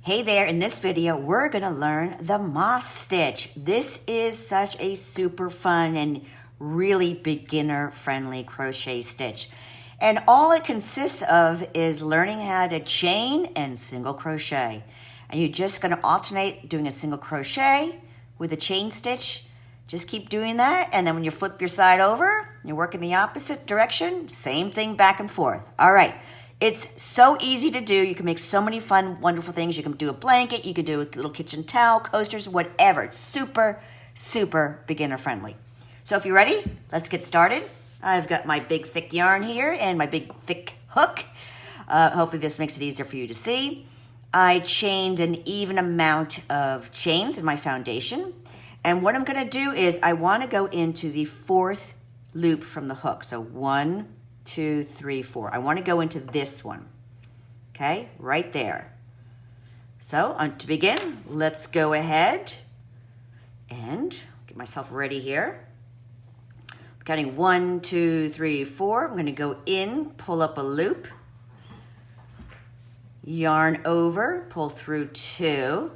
Hey there, in this video, we're gonna learn the moss stitch. This is such a super fun and really beginner-friendly crochet stitch. And all it consists of is learning how to chain and single crochet. And you're just gonna alternate doing a single crochet with a chain stitch. Just keep doing that, and then when you flip your side over, you're working the opposite direction, same thing back and forth. All right. It's so easy to do. You can make so many fun, wonderful things. You can do a blanket, you can do a little kitchen towel, coasters, whatever. It's super, super beginner friendly. So if you're ready, let's get started. I've got my big thick yarn here and my big thick hook. Hopefully this makes it easier for you to see. I chained an even amount of chains in my foundation. And what I'm gonna do is I wanna go into the fourth loop from the hook. So 1, 2, 3, 4. I want to go into this one, okay, right there. So to begin, let's go ahead and get myself ready here. Counting 1, 2, 3, 4. I'm going to go in, pull up a loop, yarn over, pull through 2,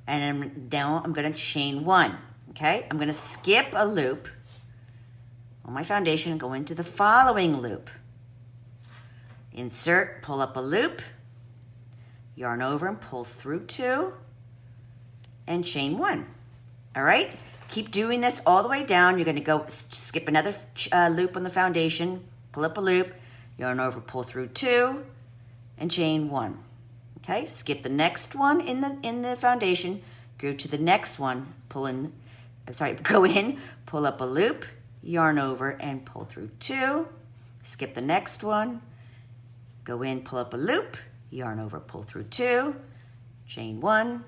and now I'm going to chain 1. Okay, I'm going to skip a loop on my foundation and go into the following loop. Insert, pull up a loop, yarn over and pull through 2, and chain 1. All right, keep doing this all the way down. You're going to go skip another loop on the foundation, pull up a loop, yarn over, pull through 2, and chain 1. Okay, skip the next one in the foundation, go to the next one, go in, pull up a loop, yarn over and pull through 2, skip the next one, go in, pull up a loop, yarn over, pull through 2, chain 1.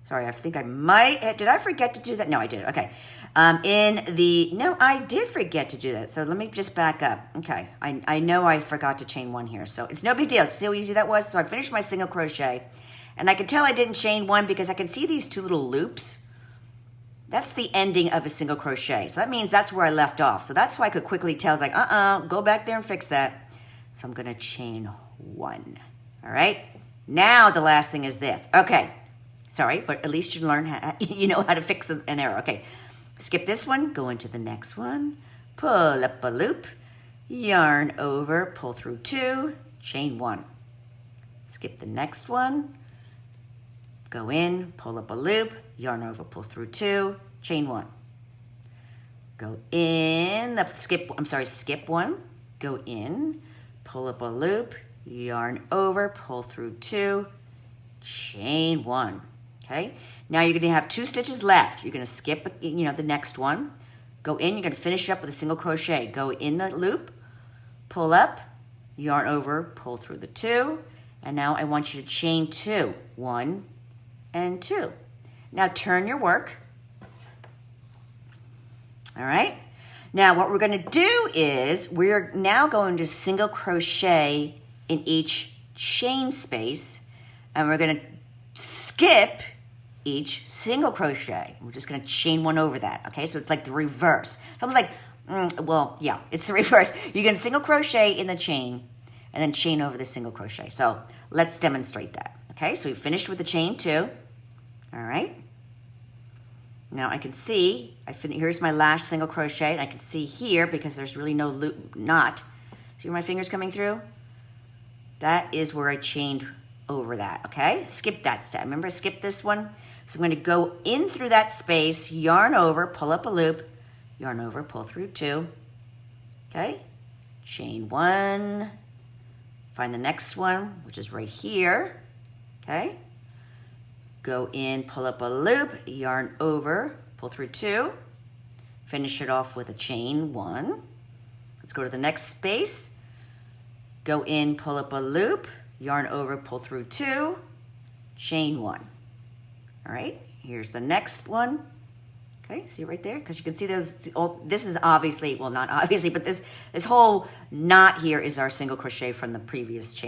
Sorry, I think I might, did I forget to do that? No, I did, okay. No, I did forget to do that, so let me just back up. Okay, I know I forgot to chain 1 here, so it's no big deal. See how easy that was? So I finished my single crochet, and I could tell I didn't chain 1 because I can see these 2 little loops. That's the ending of a single crochet. So that means that's where I left off. So that's why I could quickly tell. It's like, go back there and fix that. So I'm gonna chain 1. All right? Now the last thing is this. Okay, sorry, but at least you learn how, you know how to fix an error. Okay, skip this one, go into the next one, pull up a loop, yarn over, pull through 2, chain 1. Skip the next one, go in, pull up a loop, yarn over, pull through 2, chain 1. Go in, skip 1, go in, pull up a loop, yarn over, pull through 2, chain 1. Okay, now you're gonna have 2 stitches left. You're gonna skip, the next one, go in, you're gonna finish up with a single crochet. Go in the loop, pull up, yarn over, pull through the 2, and now I want you to chain 2, 1 and 2. Now turn your work. All right. Now what we're going to do is we're now going to single crochet in each chain space, and we're going to skip each single crochet. We're just going to chain 1 over that. Okay, so it's like the reverse. It's almost like, it's the reverse. You're going to single crochet in the chain and then chain over the single crochet. So let's demonstrate that. Okay, so we finished with the chain 2. All right. Now I can see, here's my last single crochet, and I can see here, because there's really no loop, knot. See where my finger's coming through? That is where I chained over that, okay? Skip that step. Remember, skip this one. So I'm going to go in through that space, yarn over, pull up a loop, yarn over, pull through 2, okay? Chain 1, find the next one, which is right here, okay? Go in, pull up a loop, yarn over, pull through 2, finish it off with a chain 1. Let's go to the next space. Go in, pull up a loop, yarn over, pull through 2, chain 1. All right, here's the next one. Okay, see right there? Because you can see those, this is obviously, well, not obviously, but this whole knot here is our single crochet from the previous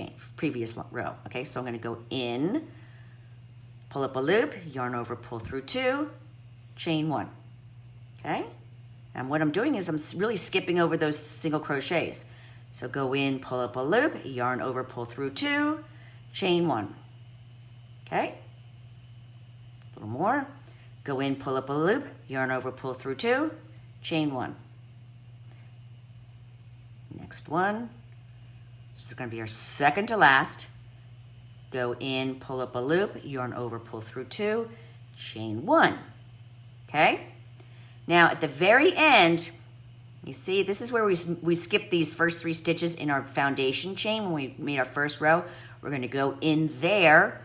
row. Okay, so I'm gonna go in, pull up a loop, yarn over, pull through 2, chain 1, okay? And what I'm doing is I'm really skipping over those single crochets. So go in, pull up a loop, yarn over, pull through 2, chain 1. Okay, a little more. Go in, pull up a loop, yarn over, pull through 2, chain 1. Next one, this is going to be our second to last. Go in, pull up a loop, yarn over, pull through 2, chain 1. Okay? Now at the very end, you see, this is where we skip these first 3 stitches in our foundation chain when we made our first row. We're going to go in there,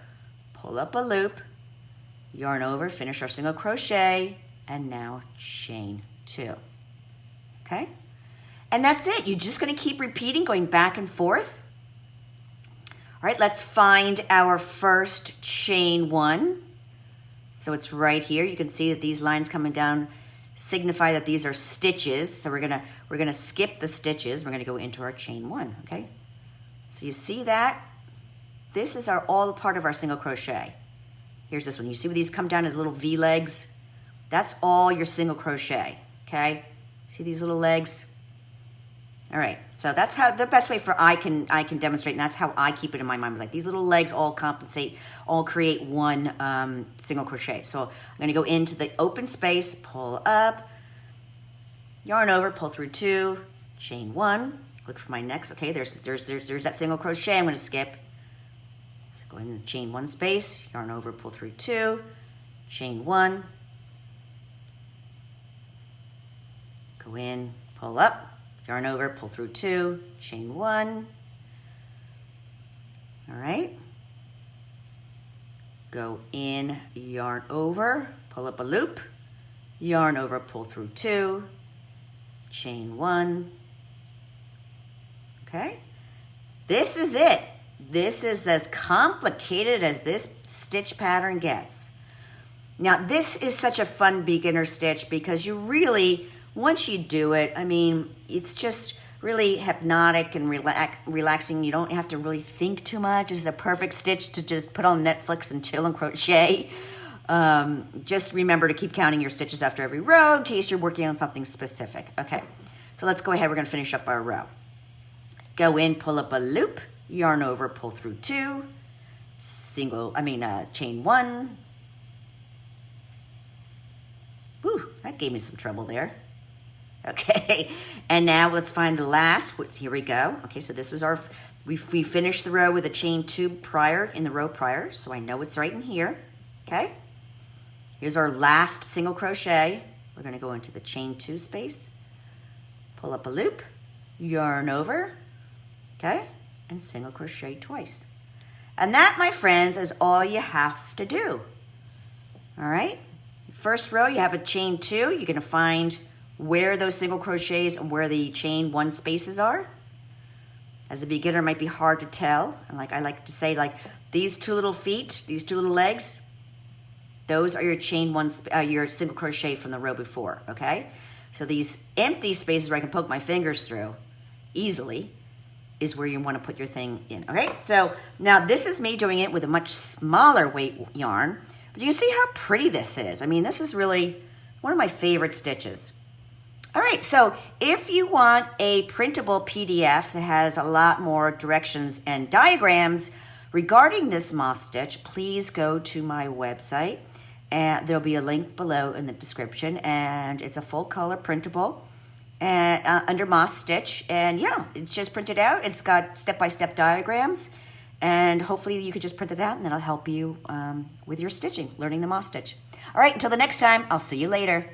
pull up a loop, yarn over, finish our single crochet, and now chain 2. Okay? And that's it. You're just going to keep repeating, going back and forth. All right, let's find our first chain 1. So it's right here. You can see that these lines coming down signify that these are stitches. So we're gonna skip the stitches. We're gonna go into our chain 1. Okay. So you see that this is all part of our single crochet. Here's this one. You see where these come down as little V legs? That's all your single crochet. Okay. See these little legs? All right, so that's how the best way for I can demonstrate, and that's how I keep it in my mind. Like these little legs all compensate, all create one single crochet. So I'm going to go into the open space, pull up, yarn over, pull through 2, chain 1. Look for my next. Okay, there's that single crochet. I'm going to skip. So go in the chain 1 space, yarn over, pull through 2, chain 1. Go in, pull up. Yarn over, pull through 2, chain 1. All right. Go in, yarn over, pull up a loop, yarn over, pull through 2, chain 1. Okay. This is it. This is as complicated as this stitch pattern gets. Now, this is such a fun beginner stitch because you really, once you do it, I mean, it's just really hypnotic and relaxing. You don't have to really think too much. This is a perfect stitch to just put on Netflix and chill and crochet. Just remember to keep counting your stitches after every row in case you're working on something specific. Okay, so let's go ahead. We're going to finish up our row. Go in, pull up a loop, yarn over, pull through 2, chain 1. Whew, that gave me some trouble there. Okay, and now let's find the last. Here we go. Okay, so this was we finished the row with a chain 2 in the row prior, so I know it's right in here. Okay, here's our last single crochet. We're going to go into the chain 2 space, pull up a loop, yarn over, okay, and single crochet twice. And that, my friends, is all you have to do. All right, first row, you have a chain 2. You're going to find where those single crochets and where the chain 1 spaces are. As a beginner, it might be hard to tell. And like I like to say, like these 2 little feet, these 2 little legs, those are your chain 1, your single crochet from the row before. Okay, so these empty spaces where I can poke my fingers through easily is where you want to put your thing in. Okay, so now this is me doing it with a much smaller weight yarn, but you can see how pretty this is. I mean, this is really one of my favorite stitches. All right, so if you want a printable PDF that has a lot more directions and diagrams regarding this moss stitch, please go to my website. And there'll be a link below in the description, and it's a full color printable under moss stitch. And yeah, it's just printed out. It's got step-by-step diagrams, and hopefully you could just print it out, and that'll help you with your stitching, learning the moss stitch. All right, until the next time, I'll see you later.